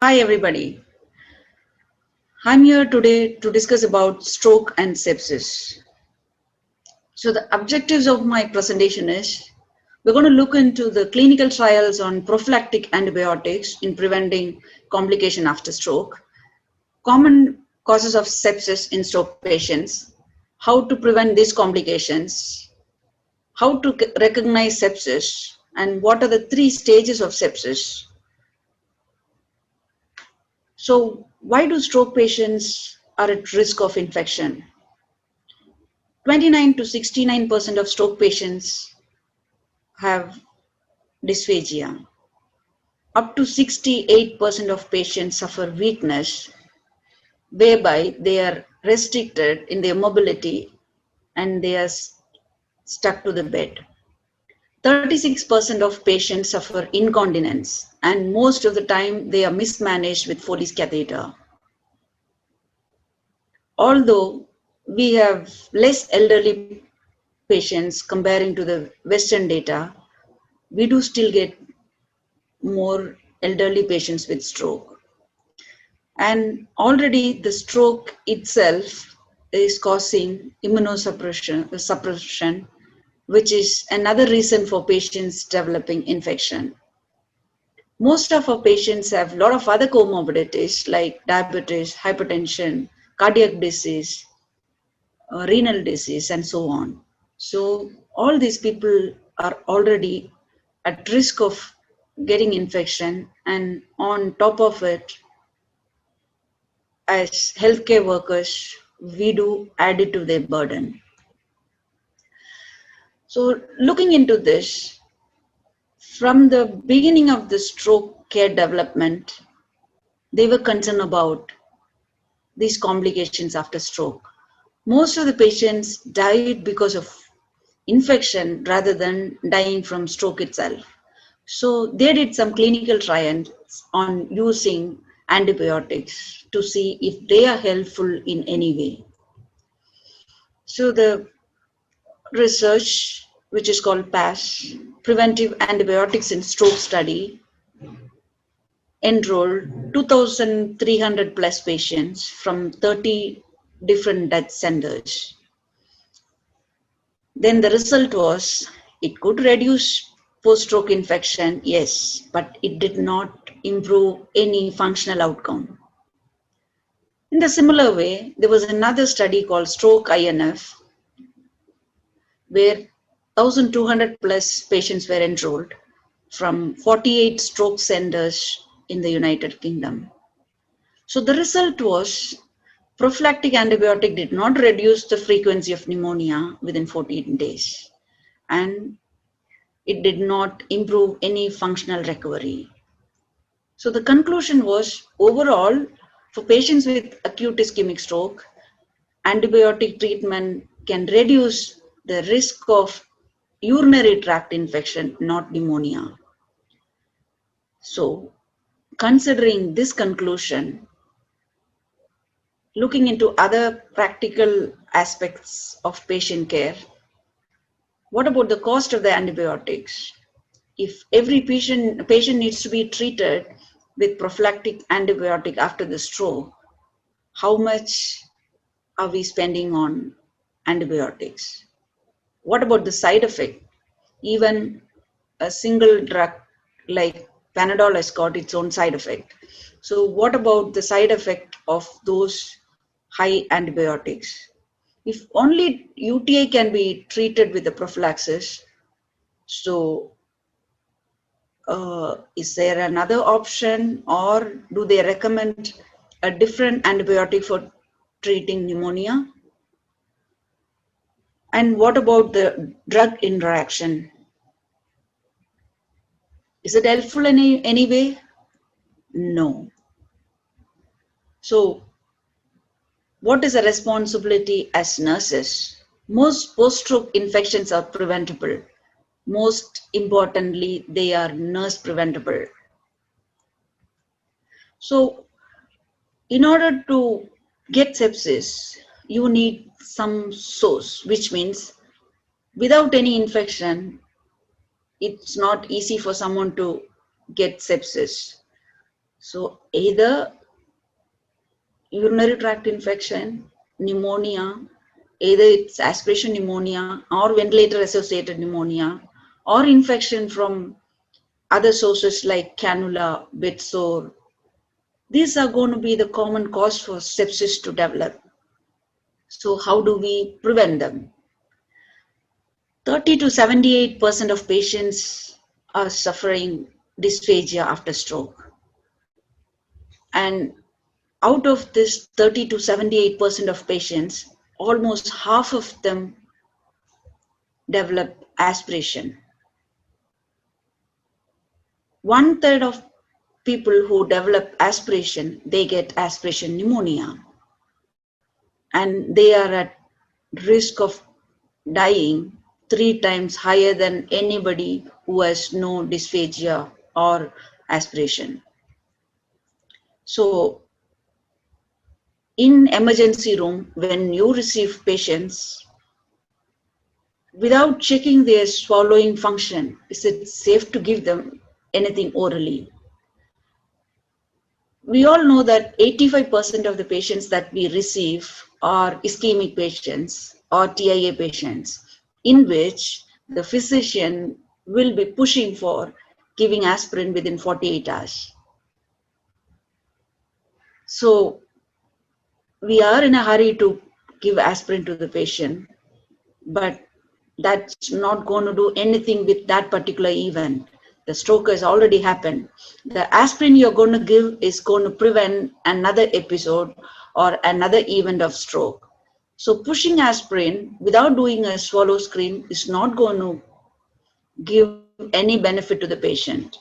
Hi everybody. I'm here today to discuss about stroke and sepsis. So the objectives of my presentation is we're going to look into the clinical trials on prophylactic antibiotics in preventing complication after stroke, common causes of sepsis in stroke patients, how to prevent these complications, how to recognize sepsis, and what are the 3 stages of sepsis. So why do stroke patients are at risk of infection? 29 to 69% of stroke patients have dysphagia. Up to 68% of patients suffer weakness, whereby they are restricted in their mobility and they are stuck to the bed. 36% of patients suffer incontinence, and most of the time they are mismanaged with Foley's catheter. Although we have less elderly patients comparing to the Western data, we do still get more elderly patients with stroke. And already the stroke itself is causing suppression, which is another reason for patients developing infection. Most of our patients have a lot of other comorbidities like diabetes, hypertension, cardiac disease, renal disease, and so on. So all these people are already at risk of getting infection, and on top of it, as healthcare workers, we do add it to their burden. So looking into this, from the beginning of the stroke care development, they were concerned about these complications after stroke. Most of the patients died because of infection rather than dying from stroke itself. So they did some clinical trials on using antibiotics to see if they are helpful in any way. So the research, which is called PASS, Preventive Antibiotics in Stroke Study, enrolled 2,300 plus patients from 30 different death centers. Then the result was it could reduce post-stroke infection, yes, but it did not improve any functional outcome. In the similar way, there was another study called Stroke INF, where 1,200 plus patients were enrolled from 48 stroke centers in the United Kingdom. So the result was prophylactic antibiotic did not reduce the frequency of pneumonia within 14 days, and it did not improve any functional recovery. So the conclusion was overall, for patients with acute ischemic stroke, antibiotic treatment can reduce the risk of urinary tract infection, not pneumonia. So, considering this conclusion, looking into other practical aspects of patient care, what about the cost of the antibiotics? If every patient needs to be treated with prophylactic antibiotic after the stroke, how much are we spending on antibiotics? What about the side effect? Even a single drug like Panadol has got its own side effect. So what about the side effect of those high antibiotics? If only UTI can be treated with the prophylaxis, so is there another option, or do they recommend a different antibiotic for treating pneumonia? And what about the drug interaction? Is it helpful in any way? No. So what is a responsibility as nurses? Most post-stroke infections are preventable. Most importantly, they are nurse preventable. So in order to get sepsis, you need some source, which means without any infection, it's not easy for someone to get sepsis. So either urinary tract infection, pneumonia, either it's aspiration pneumonia or ventilator associated pneumonia, or infection from other sources like cannula, bedsore. These are going to be the common cause for sepsis to develop. So how do we prevent them? 30 to 78% of patients are suffering dysphagia after stroke. And out of this 30 to 78% of patients, almost half of them develop aspiration. 1/3 of people who develop aspiration, they get aspiration pneumonia. And they are at risk of dying 3 times higher than anybody who has no dysphagia or aspiration. So in emergency room, when you receive patients, without checking their swallowing function, is it safe to give them anything orally? We all know that 85% of the patients that we receive are ischemic patients or TIA patients, in which the physician will be pushing for giving aspirin within 48 hours. So we are in a hurry to give aspirin to the patient, but that's not going to do anything with that particular event. The stroke has already happened. The aspirin you're going to give is going to prevent another episode or another event of stroke. So pushing aspirin without doing a swallow screen is not going to give any benefit to the patient.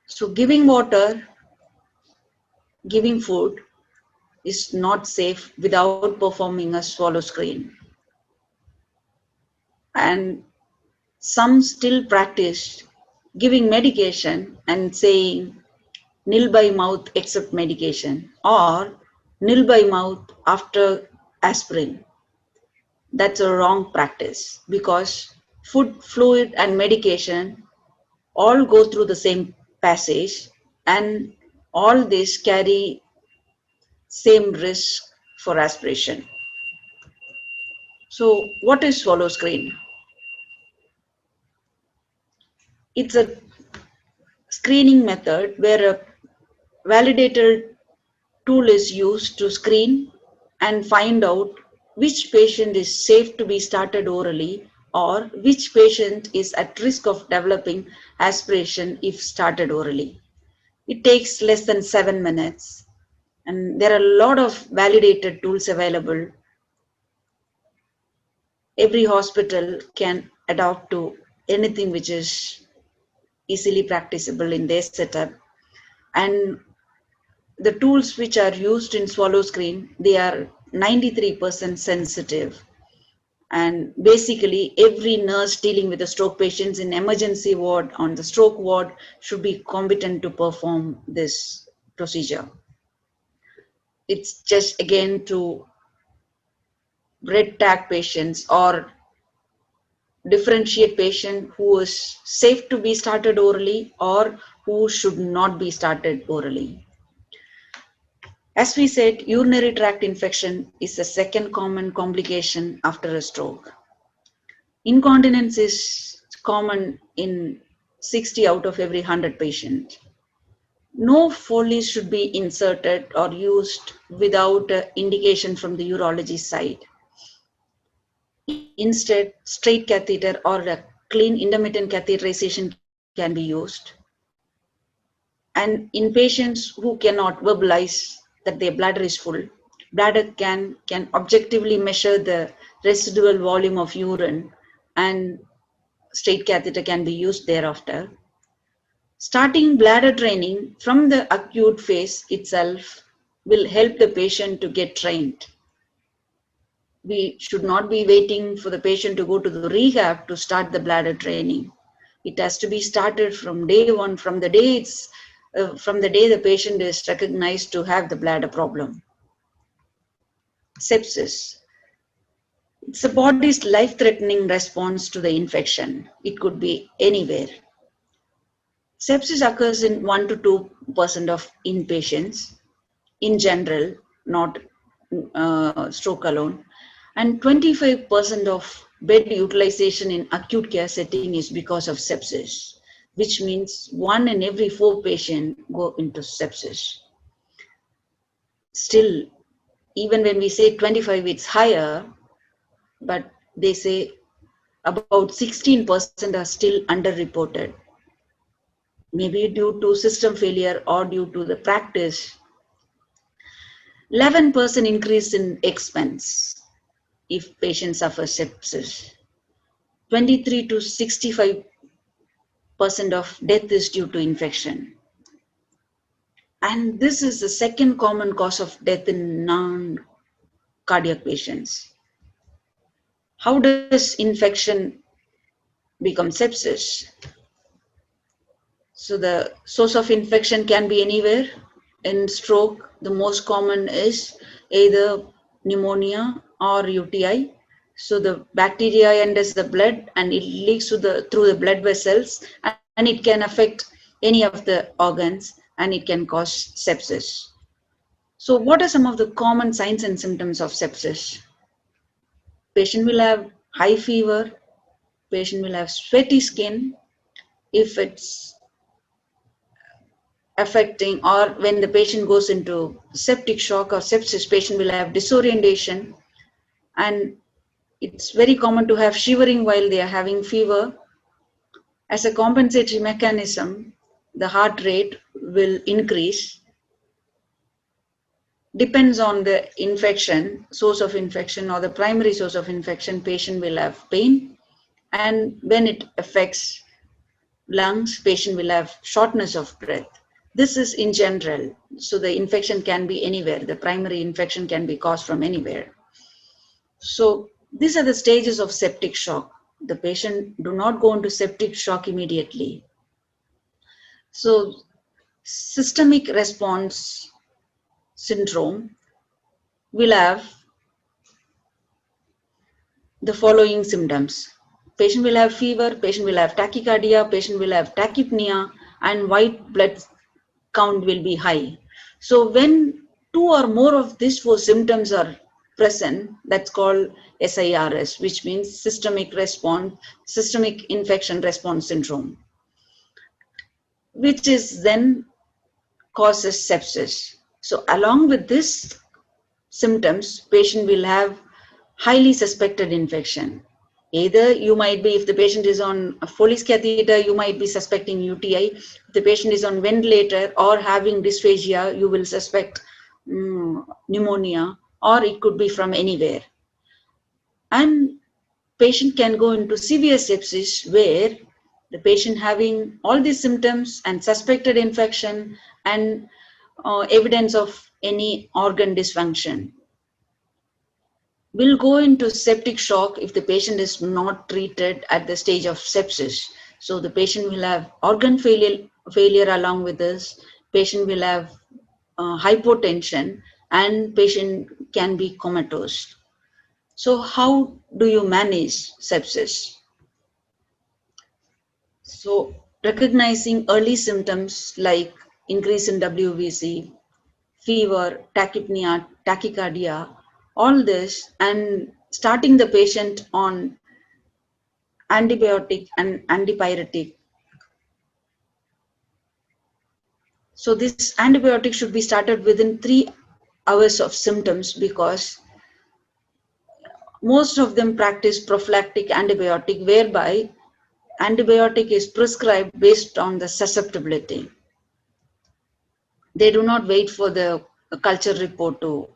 So giving water, giving food is not safe without performing a swallow screen. And some still practice giving medication and saying nil by mouth except medication or nil by mouth after aspirin. That's a wrong practice because food, fluid and medication all go through the same passage and all this carry same risk for aspiration. So what is swallow screen? It's a screening method where a validated tool is used to screen and find out which patient is safe to be started orally or which patient is at risk of developing aspiration if started orally. It takes less than 7 minutes and there are a lot of validated tools available. Every hospital can adopt to anything which is easily practicable in their setup. And the tools which are used in swallow screen, they are 93% sensitive. And basically every nurse dealing with the stroke patients in emergency ward on the stroke ward should be competent to perform this procedure. It's just again to red tag patients or differentiate patient who is safe to be started orally or who should not be started orally. As we said, urinary tract infection is the second common complication after a stroke. Incontinence is common in 60 out of every 100 patients. No Foley should be inserted or used without an indication from the urology side. Instead, straight catheter or a clean intermittent catheterization can be used. And in patients who cannot verbalize that their bladder is full, bladder can objectively measure the residual volume of urine and straight catheter can be used thereafter. Starting bladder training from the acute phase itself will help the patient to get trained. We should not be waiting for the patient to go to the rehab to start the bladder training. It has to be started from day one, from the day the patient is recognized to have the bladder problem. Sepsis. It's the body's life-threatening response to the infection. It could be anywhere. Sepsis occurs in 1 to 2% of inpatients in general, not stroke alone. And 25% of bed utilization in acute care setting is because of sepsis, which means 1 in every 4 patients go into sepsis. Still, even when we say 25, it's higher, but they say about 16% are still underreported. Maybe due to system failure or due to the practice. 11% increase in expense if patient suffers sepsis. 23 to 65% of death is due to infection. And this is the second common cause of death in non-cardiac patients. How does infection become sepsis? So the source of infection can be anywhere. In stroke, the most common is either pneumonia or UTI. So the bacteria enters the blood and it leaks through the blood vessels, and it can affect any of the organs and it can cause sepsis. So what are some of the common signs and symptoms of sepsis? Patient will have high fever, patient will have sweaty skin. If it's affecting, or when the patient goes into septic shock or sepsis, patient will have disorientation, and it's very common to have shivering while they are having fever. As a compensatory mechanism, the heart rate will increase. Depends on the infection, source of infection or the primary source of infection, patient will have pain, and when it affects lungs, patient will have shortness of breath. This is in general. So the infection can be anywhere. The primary infection can be caused from anywhere. So these are the stages of septic shock. The patient do not go into septic shock immediately. So systemic response syndrome will have the following symptoms. Patient will have fever, patient will have tachycardia, patient will have tachypnea, and white blood count will be high. So when 2 or more of these 4 symptoms are present, that's called SIRS, which means systemic infection response syndrome, which is then causes sepsis. So along with this symptoms, patient will have highly suspected infection. Either you might be, if the patient is on a Foley's catheter, you might be suspecting UTI. If the patient is on ventilator or having dysphagia, you will suspect pneumonia, or it could be from anywhere. And patient can go into severe sepsis where the patient having all these symptoms and suspected infection and evidence of any organ dysfunction. Will go into septic shock if the patient is not treated at the stage of sepsis. So the patient will have organ failure along with this. Patient will have hypotension, and patient can be comatose. So how do you manage sepsis? So recognizing early symptoms like increase in WBC, fever, tachypnea, tachycardia, all this, and starting the patient on antibiotic and antipyretic. So this antibiotic should be started within 3 hours of symptoms, because most of them practice prophylactic antibiotic, whereby antibiotic is prescribed based on the susceptibility. They do not wait for the culture report to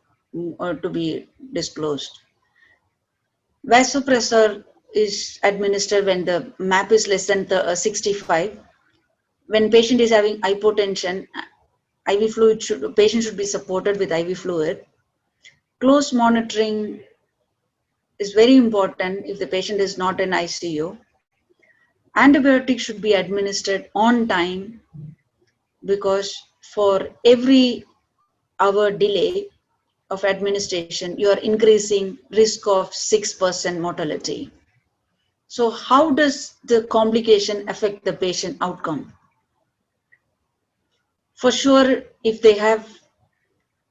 be disclosed. Vasopressor is administered when the MAP is less than 65. When patient is having hypotension, patient should be supported with IV fluid. Close monitoring is very important if the patient is not in ICU. Antibiotics should be administered on time, because for every hour delay of administration, you are increasing risk of 6% mortality. So how does the complication affect the patient outcome? For sure, if they have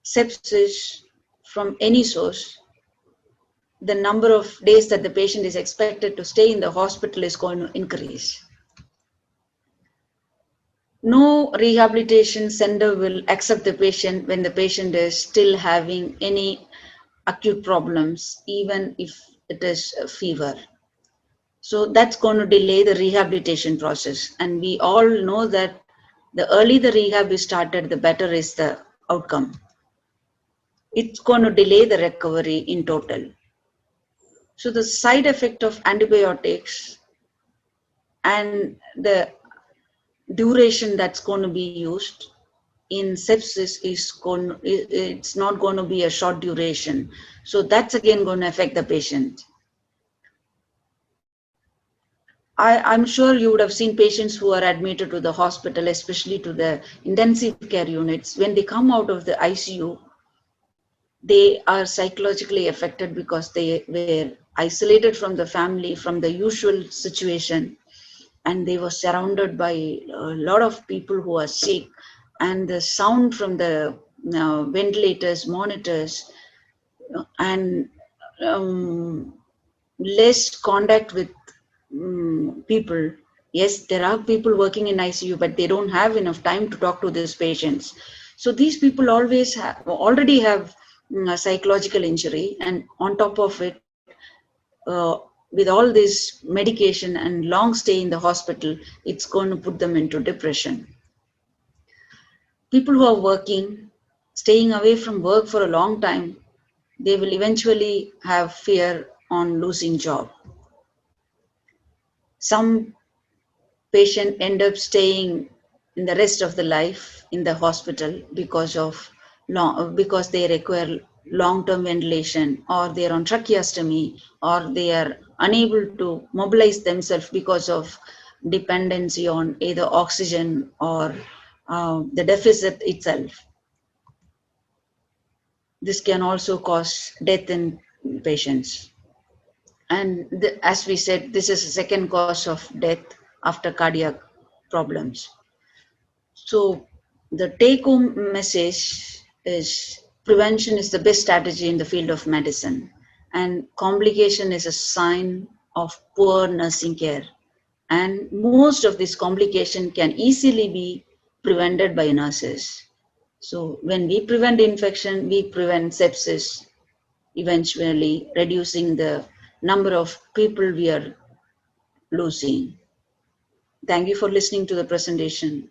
sepsis from any source, the number of days that the patient is expected to stay in the hospital is going to increase. No rehabilitation center will accept the patient when the patient is still having any acute problems, even if it is a fever. So that's going to delay the rehabilitation process. And we all know that the early the rehab is started, the better is the outcome. It's going to delay the recovery in total. So the side effect of antibiotics and the duration that's going to be used in sepsis it's not going to be a short duration. So that's again going to affect the patient. I'm sure you would have seen patients who are admitted to the hospital, especially to the intensive care units. When they come out of the ICU, they are psychologically affected because they were isolated from the family, from the usual situation, and they were surrounded by a lot of people who are sick, and the sound from the ventilators, monitors, and less contact with people. Yes, there are people working in ICU, but they don't have enough time to talk to these patients. So these people already have a psychological injury, and on top of it, with all this medication and long stay in the hospital, it's going to put them into depression. People who are working, staying away from work for a long time, they will eventually have fear on losing job. Some patient end up staying in the rest of the life in the hospital because they require long-term ventilation, or they are on tracheostomy, or they are unable to mobilize themselves because of dependency on either oxygen or the deficit itself. This can also cause death in patients. And as we said, this is the second cause of death after cardiac problems. So the take-home message is prevention is the best strategy in the field of medicine, and complication is a sign of poor nursing care. And most of this complication can easily be prevented by nurses. So when we prevent infection, we prevent sepsis, eventually reducing the number of people we are losing. Thank you for listening to the presentation.